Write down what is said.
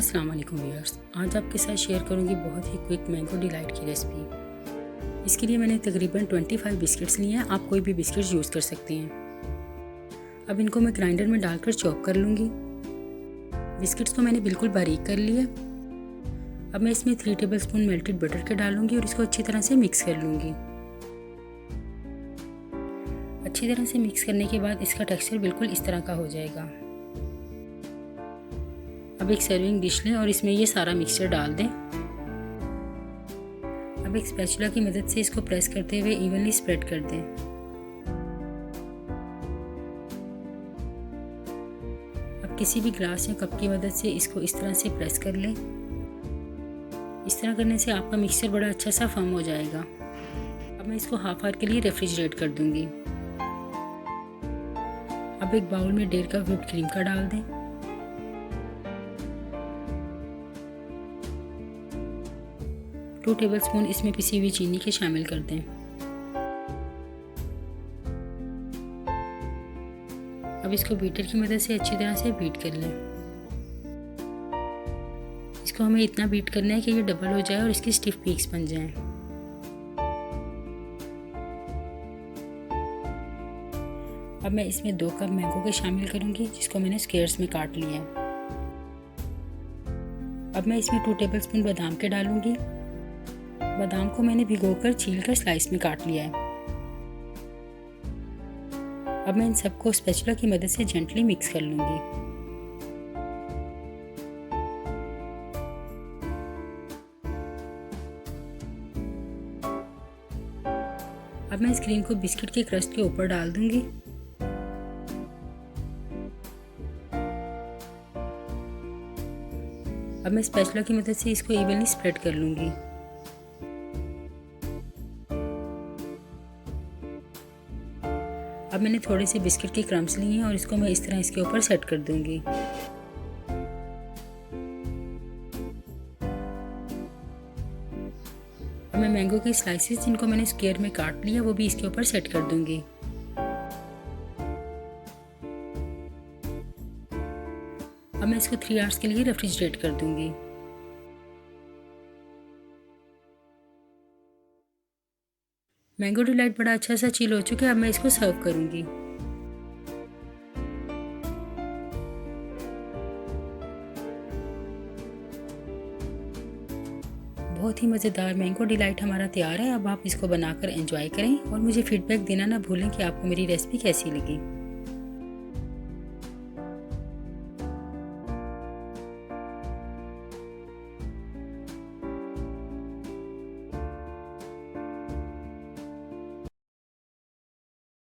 अस्सलाम वालेकुम व्यूअर्स, आज आपके साथ शेयर करूंगी बहुत ही क्विक मैंगो डिलाइट की रेसिपी। इसके लिए मैंने तकरीबन 25 बिस्किट्स लिए हैं। आप कोई भी बिस्किट्स यूज़ कर सकते हैं। अब इनको मैं ग्राइंडर में डालकर चॉप कर लूँगी। बिस्किट्स को मैंने बिल्कुल बारीक कर लिया। अब मैं इसमें 3 टेबलस्पून मेल्टेड बटर के डालूँगी और इसको अच्छी तरह से मिक्स कर लूँगी। अच्छी तरह से मिक्स करने के बाद इसका टेक्सचर बिल्कुल इस तरह का हो जाएगा। अब एक सर्विंग डिश लें और इसमें ये सारा मिक्सचर डाल दें। अब एक स्पैचुला की मदद से इसको प्रेस करते हुए इवनली स्प्रेड कर दें। अब किसी भी ग्लास या कप की मदद से इसको इस तरह से प्रेस कर लें। इस तरह करने से आपका मिक्सचर बड़ा अच्छा सा फर्म हो जाएगा। अब मैं इसको हाफ आवर के लिए रेफ्रिजरेट कर दूंगी। अब एक बाउल में 1.5 कप व्हिप्ड क्रीम का डाल दें। 2 टेबलस्पून इसमें पिसी हुई चीनी के शामिल कर दें। अब इसको बीटर की मदद से अच्छी तरह से बीट कर लें। इसको हमें इतना बीट करना है कि ये डबल हो जाए और इसकी स्टिफ पीक्स बन जाएं। अब मैं इसमें 2 कप मैंगो के शामिल करूंगी, जिसको मैंने स्क्वेयर्स में काट लिया है। अब मैं इसमें 2 टेबलस्पून बादाम के डालूंगी। बादाम को मैंने भिगोकर छीलकर स्लाइस में काट लिया है। अब मैं इन सबको स्पैचुला की मदद से जेंटली मिक्स कर लूंगी। अब मैं इस क्रीम को बिस्किट के क्रस्ट के ऊपर डाल दूंगी। अब मैं स्पैचुला की मदद से इसको इवनली स्प्रेड कर लूंगी। अब मैंने थोड़े से बिस्किट के क्रम्स लिए हैं और इसको मैं इस तरह इसके ऊपर सेट कर दूंगी। अब मैं मैंगो की स्लाइसेस जिनको मैंने स्क्वायर में काट लिया वो भी इसके ऊपर सेट कर दूंगी। अब मैं इसको 3 आवर्स के लिए रेफ्रिजरेट कर दूंगी। मैंगो डिलाइट बड़ा अच्छा सा चिल हो चुका है। अब मैं इसको सर्व करूंगी। बहुत ही मज़ेदार मैंगो डिलाइट हमारा तैयार है। अब आप इसको बनाकर एंजॉय करें और मुझे फीडबैक देना ना भूलें कि आपको मेरी रेसिपी कैसी लगी।